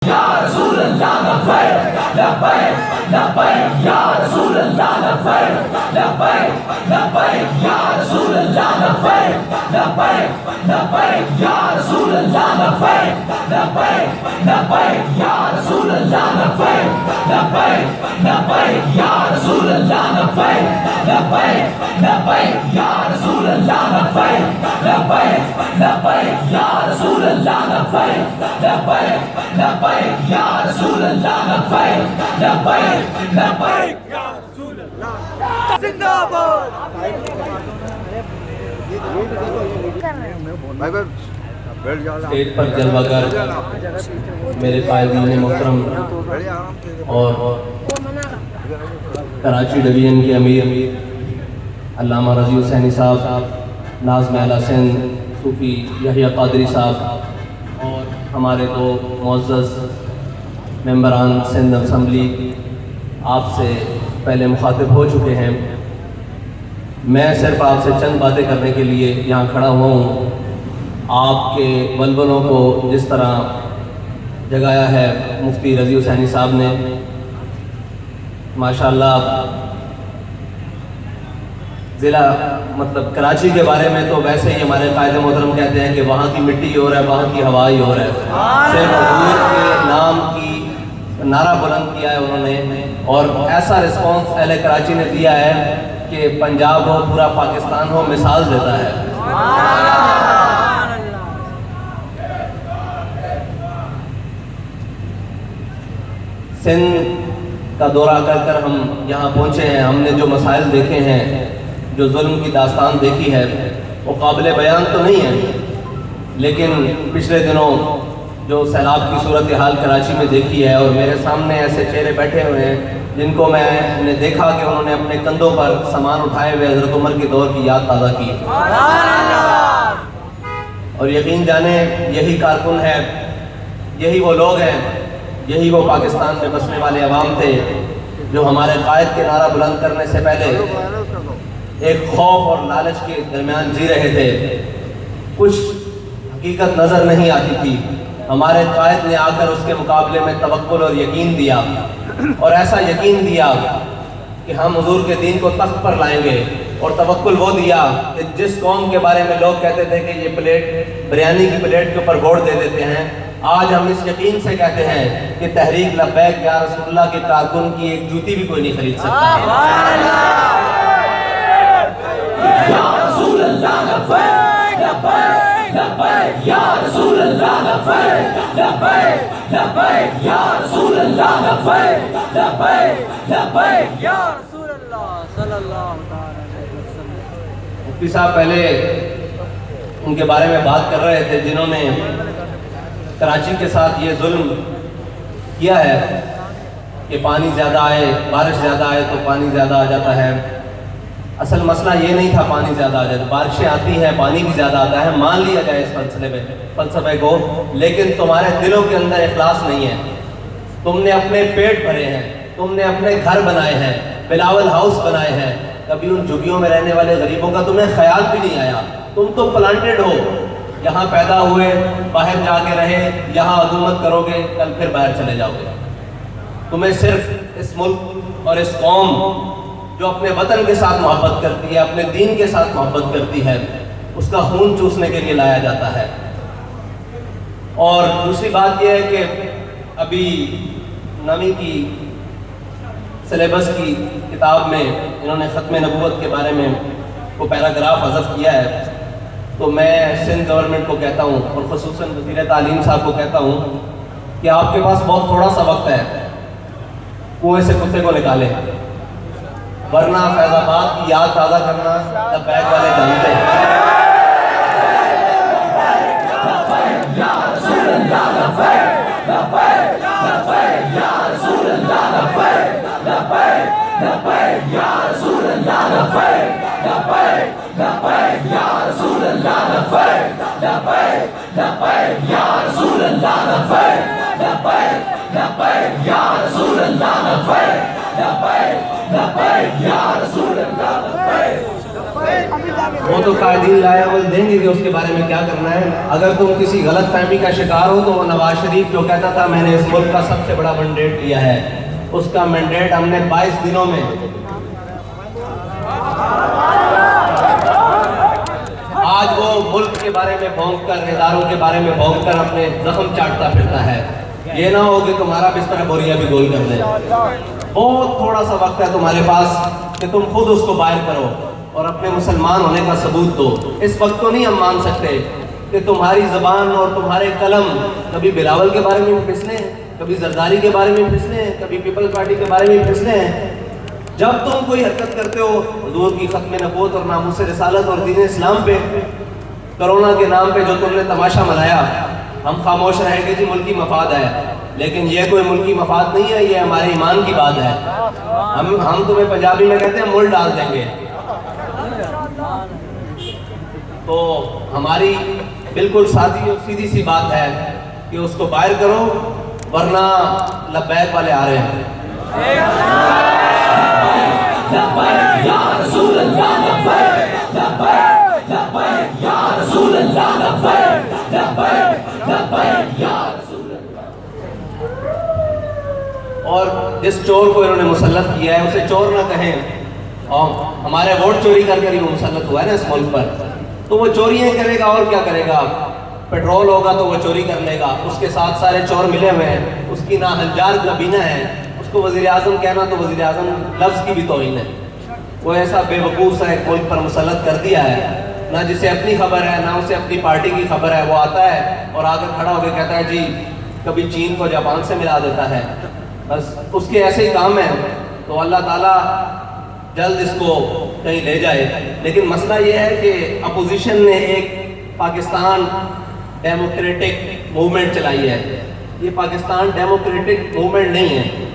Ya Rasulullah labbaik labbaik labbaik ya Rasulullah labbaik labbaik labbaik ya Rasulullah labbaik labbaik labbaik ya Rasulullah labbaik labbaik labbaik ya Rasulullah labbaik labbaik labbaik ya Rasulullah labbaik labbaik labbaik ya Rasulullah labbaik labbaik labbaik ya Rasulullah labbaik labbaik labbaik ya Rasulullah labbaik labbaik labbaik یا رسول اللہ زندہ باد. Stage پر جلوہ گر میرے قائدین محترم اور کراچی ڈویژن کے امیر علامہ رضی حسینی صاحب، ناظم اعلیٰ سندھ صوفی یحییٰ قادری صاحب، اور ہمارے دو معزز ممبران سندھ اسمبلی آپ سے پہلے مخاطب ہو چکے ہیں. میں صرف آپ سے چند باتیں کرنے کے لیے یہاں کھڑا ہوا ہوں. آپ کے ولولوں کو جس طرح جگایا ہے مفتی رضی حسینی صاحب نے، ماشاءاللہ ضلع کراچی کے بارے میں تو ویسے ہی ہمارے قائد محترم کہتے ہیں کہ وہاں کی مٹی اور ہے، وہاں کی ہوا ہی اور ہے. صرف حضور کے نام کی نعرہ بلند کیا ہے انہوں نے، اور ایسا رسپانس اہل کراچی نے دیا ہے کہ پنجاب ہو، پورا پاکستان ہو، مثال دیتا ہے. سندھ کا دورہ کر ہم یہاں پہنچے ہیں. ہم نے جو مسائل دیکھے ہیں، جو ظلم کی داستان دیکھی ہے، وہ قابل بیان تو نہیں ہے، لیکن پچھلے دنوں جو سیلاب کی صورتحال کراچی میں دیکھی ہے، اور میرے سامنے ایسے چہرے بیٹھے ہوئے ہیں جن کو میں نے دیکھا کہ انہوں نے اپنے کندھوں پر سامان اٹھائے ہوئے حضرت عمر کے دور کی یاد تازہ کی. اور یقین جانیں یہی کارکن ہے، یہی وہ لوگ ہیں، یہی وہ پاکستان میں بسنے والے عوام تھے جو ہمارے قائد کے نعرہ بلند کرنے سے پہلے ایک خوف اور لالچ کے درمیان جی رہے تھے. کچھ حقیقت نظر نہیں آتی تھی. ہمارے قائد نے آ کر اس کے مقابلے میں توکل اور یقین دیا، اور ایسا یقین دیا کہ ہم حضور کے دین کو تخت پر لائیں گے. اور توکل وہ دیا کہ جس قوم کے بارے میں لوگ کہتے تھے کہ یہ پلیٹ بریانی کی پلیٹ کے اوپر گوڑ دے دیتے ہیں، آج ہم اس یقین سے کہتے ہیں کہ تحریک لبیک یا رسول اللہ کے کارکن کی ایک جوتی بھی کوئی نہیں خرید سکتا. Ya Rasulullah labbaik labbaik labbaik ya Rasulullah labbaik labbaik labbaik ya Rasulullah labbaik labbaik labbaik یا رسول اللہ صلی اللہ علیہ وسلم. مفتی صاحب پہلے ان کے بارے میں بات کر رہے تھے جنہوں نے کراچی کے ساتھ یہ ظلم کیا ہے کہ پانی زیادہ آئے، بارش زیادہ آئے تو پانی زیادہ آ جاتا ہے. اصل مسئلہ یہ نہیں تھا پانی زیادہ آ جائے، بارشیں آتی ہیں پانی بھی زیادہ آتا ہے، مان لیا جائے اس فلسفے کو، لیکن تمہارے دلوں کے اندر اخلاص نہیں ہے. تم نے اپنے پیٹ بھرے ہیں، تم نے اپنے گھر بنائے ہیں، بلاول ہاؤس بنائے ہیں. کبھی ان جھگیوں میں رہنے والے غریبوں کا تمہیں خیال بھی نہیں آیا. تم تو پلانٹڈ ہو، یہاں پیدا ہوئے، باہر جا کے رہے، یہاں حکومت کرو گے، کل پھر باہر چلے جاؤ گے. تمہیں صرف اس ملک اور اس قوم جو اپنے وطن کے ساتھ محبت کرتی ہے، اپنے دین کے ساتھ محبت کرتی ہے، اس کا خون چوسنے کے لیے لایا جاتا ہے. اور دوسری بات یہ ہے کہ ابھی نویں کی سلیبس کی کتاب میں انہوں نے ختم نبوت کے بارے میں وہ پیراگراف حذف کیا ہے. تو میں سندھ گورنمنٹ کو کہتا ہوں، اور خصوصاً وزیر تعلیم صاحب کو کہتا ہوں کہ آپ کے پاس بہت تھوڑا سا وقت ہے، کنویں سے کتے کو نکالیں، ورنہ فیض آباد کی یاد تازہ کرنا لبیک والے جانتے ہیں. Ya Rasulullah labbaik labbaik labbaik ya Rasulullah labbaik labbaik labbaik ya Rasulullah labbaik labbaik labbaik ya Rasulullah labbaik labbaik labbaik ya Rasulullah labbaik labbaik labbaik ya Rasulullah labbaik labbaik labbaik ya Rasulullah labbaik وہ تو قائدین لائے عمل دیں گے کہ اس کے بارے میں کیا کرنا ہے. اگر تم کسی غلط فہمی کا شکار ہو تو وہ نواز شریف جو کہتا تھا میں نے اس ملک کا سب سے بڑا مینڈیٹ لیا ہے، اس کا مینڈیٹ ہم نے 22 دنوں میں آج وہ ملک کے بارے میں بھونک کر، اداروں کے بارے میں بھونک کر اپنے زخم چاٹتا پھرتا ہے. یہ نہ ہو کہ تمہارا بستر بوریا بھی گول کر دے. بہت تھوڑا سا وقت ہے تمہارے پاس کہ تم خود اس کو باہر کرو اور اپنے مسلمان ہونے کا ثبوت دو. اس وقت تو نہیں ہم مان سکتے کہ تمہاری زبان اور تمہارے قلم کبھی بلاول کے بارے میں پھسلے ہیں، کبھی زرداری کے بارے میں پھسلے ہیں، کبھی پیپلز پارٹی کے بارے میں پھسلے ہیں. جب تم کوئی حرکت کرتے ہو حضور کی ختم نبوت اور ناموس رسالت اور دین اسلام پہ، کرونا کے نام پہ جو تم نے تماشا منایا، ہم خاموش رہیں گے جی ملکی مفاد ہے. لیکن یہ کوئی ملکی مفاد نہیں ہے، یہ ہمارے ایمان کی بات ہے. ہم تمہیں پنجابی میں کہتے ہیں مل ڈال دیں گے. تو ہماری بالکل سادی اور سیدھی سی بات ہے کہ اس کو باہر کرو، ورنہ لبیک والے آ رہے ہیں. لبیک یا رسول اللہ لبیک، لبیک لبیک یا رسول اللہ لبیک، لبیک لبیک یا رسول اللہ. اور جس چور کو انہوں نے مسلط کیا ہے اسے چور نہ کہیں. اور ہمارے ووٹ چوری کر کر ہی وہ مسلط ہوا ہے نا اس ملک پر، تو وہ چوریاں کرے گا اور کیا کرے گا. پیٹرول ہوگا تو وہ چوری کر لے گا. اس کے ساتھ سارے چور ملے ہوئے ہیں. اس کی نہ ہنجار کابینہ ہے. اس کو وزیر اعظم کہنا تو وزیر اعظم لفظ کی بھی توہین ہے. وہ ایسا بے وقوف سا ایک ملک پر مسلط کر دیا ہے، نہ جسے اپنی خبر ہے نہ اسے اپنی پارٹی کی خبر ہے. وہ آتا ہے اور آ کر کھڑا ہو کے کہتا ہے جی کبھی چین کو جاپان سے ملا دیتا ہے. بس اس کے ایسے ہی کام ہیں. تو اللہ تعالیٰ جلد اس کو کہیں لے جائے. لیکن مسئلہ یہ ہے کہ اپوزیشن نے ایک پاکستان ڈیموکریٹک موومنٹ چلائی ہے. یہ پاکستان ڈیموکریٹک موومنٹ نہیں ہے،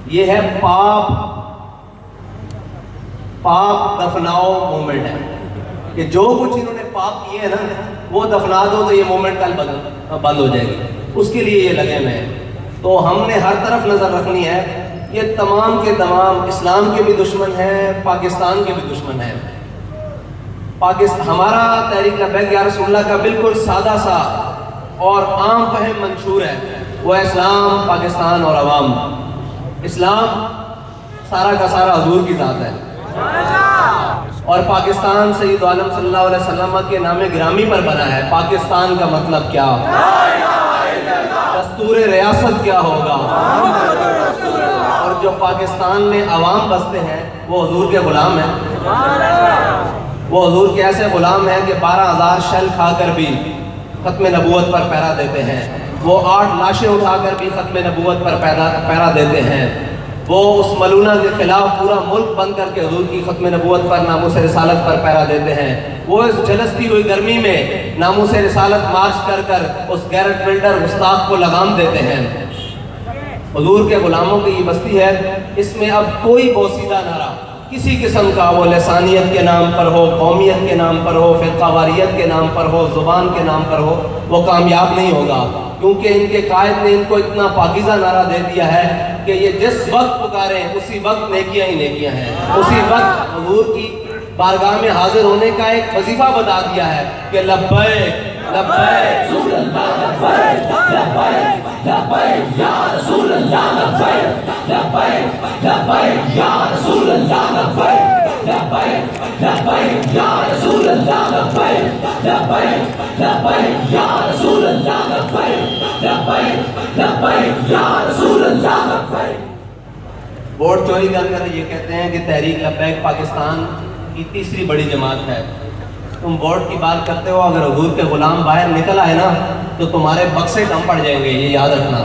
یہ ہے پاپ دفناؤ موومنٹ ہے. کہ جو کچھ انہوں نے پاپ کیے ہیں نا وہ دفنا دو تو یہ موومنٹ کل بند ہو جائے گی. اس کے لیے یہ لگے ہوئے ہیں. تو ہم نے ہر طرف نظر رکھنی ہے. یہ تمام کے تمام اسلام کے بھی دشمن ہیں، پاکستان کے بھی دشمن ہیں. ہمارا تحریک لبیک یا رسول اللہ کا بالکل سادہ سا اور عام فہم منشور ہے، وہ اسلام، پاکستان اور عوام. اسلام سارا کا سارا حضور کی ذات ہے، اور پاکستان سید عالم صلی اللہ علیہ وسلم کے نام گرامی پر بنا ہے. پاکستان کا مطلب کیا، دستور ریاست کیا ہوگا. اور جو پاکستان میں عوام بستے ہیں وہ حضور کے غلام ہیں. وہ حضور کے ایسے غلام ہیں کہ 12,000 شل کھا کر بھی ختم نبوت پر پہرا دیتے ہیں. وہ 8 لاشیں اٹھا کر بھی ختم نبوت پر پہرا دیتے ہیں. وہ اس ملونہ کے خلاف پورا ملک بند کر کے حضور کی ختم نبوت پر، ناموس رسالت پر پہرا دیتے ہیں. وہ اس جلستی ہوئی گرمی میں ناموس رسالت مارچ کر کر اس گیرٹ بلڈر گستاخ کو لگام دیتے ہیں. حضور کے غلاموں کی یہ بستی ہے. اس میں اب کوئی بوسیدہ نہ رہا کسی قسم کا، وہ لسانیت کے نام پر ہو، قومیت کے نام پر ہو، فرقہ واریت کے نام پر ہو، زبان کے نام پر ہو، وہ کامیاب نہیں ہوگا. کیونکہ ان کے قائد نے ان کو اتنا پاکیزہ نعرہ دے دیا ہے کہ یہ جس وقت پکاریں اسی وقت نیکیاں ہی نیکیاں ہیں. اسی وقت حضور کی بارگاہ میں حاضر ہونے کا ایک وظیفہ بتا دیا ہے کہ لبیک لبیک رسول اللہ لبیک، لبیک لبیک یا رسول اللہ لبیک، لبیک لبیک یا رسول اللہ لبیک، لبیک لبیک یا رسول اللہ لبیک، لبیک لبیک یا رسول اللہ لبیک، لبیک لبیک یا رسول اللہ لبیک. ووٹ چوری کر کر یہ کہتے ہیں کہ تحریک لبیک پاکستان کی تیسری بڑی جماعت ہے. تم ووٹ کی بات کرتے ہو، اگر حضور کے غلام باہر نکل آئے نا تو تمہارے بکسے کم پڑ جائیں گے، یہ یاد رکھنا.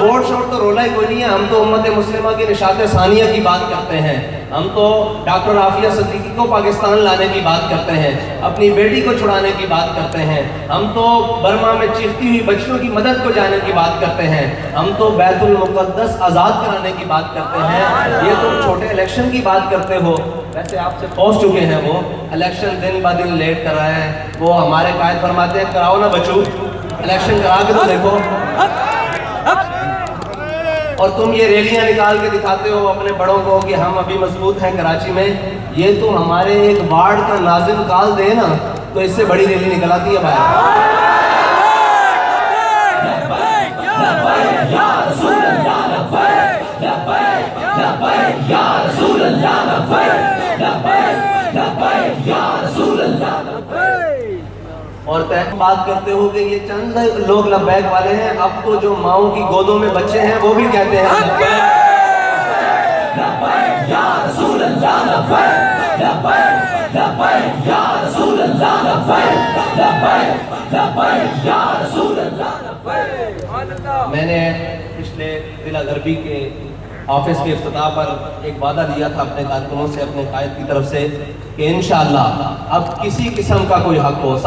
ووٹ شوٹ تو رولا ہی کوئی نہیں ہے. ہم تو امت مسلمہ کی نشاط ثانیہ کی بات کرتے ہیں. ہم تو ڈاکٹر عافیہ صدیقی کو پاکستان لانے کی بات کرتے ہیں، اپنی بیٹی کو چھڑانے کی بات کرتے ہیں. ہم تو برما میں چیختی ہوئی بچیوں کی مدد کو جانے کی بات کرتے ہیں. ہم تو بیت المقدس آزاد کرانے کی بات کرتے ہیں. یہ تم چھوٹے الیکشن کی بات کرتے ہو. ویسے آپ سے پہنچ چکے ہیں، وہ الیکشن دن با دن لیٹ کر رہے ہیں. وہ ہمارے قائد فرماتے ہیں کراؤ نا بچو، الیکشن کرا کے تو دیکھو. اور تم یہ ریلیاں نکال کے دکھاتے ہو اپنے بڑوں کو کہ ہم ابھی مضبوط ہیں کراچی میں. یہ تو ہمارے ایک وارڈ کا ناظم کال دے نا تو اس سے بڑی ریلی نکل آتی ہے باہر. یا رسول اللہ لبیک لبیک لبیک یا رسول اللہ لبیک لبیک لبیک یا رسول اللہ لبیک. اور بات کرتے ہو کہ یہ چند لوگ لبیک والے ہیں, اب تو جو ماؤں کی گودوں میں بچے ہیں وہ بھی کہتے ہیں لبیک یا رسول اللہ لبیک لبیک لبیک یا رسول اللہ لبیک لبیک لبیک یا رسول اللہ لبیک. میں نے پچھلے ضلع غربی کے آفس کے افتتاح پر ایک وعدہ دیا تھا اپنے کارکنوں سے, اپنے قائد کی طرف سے کہ انشاءاللہ اب کسی قسم کا کوئی حق ہو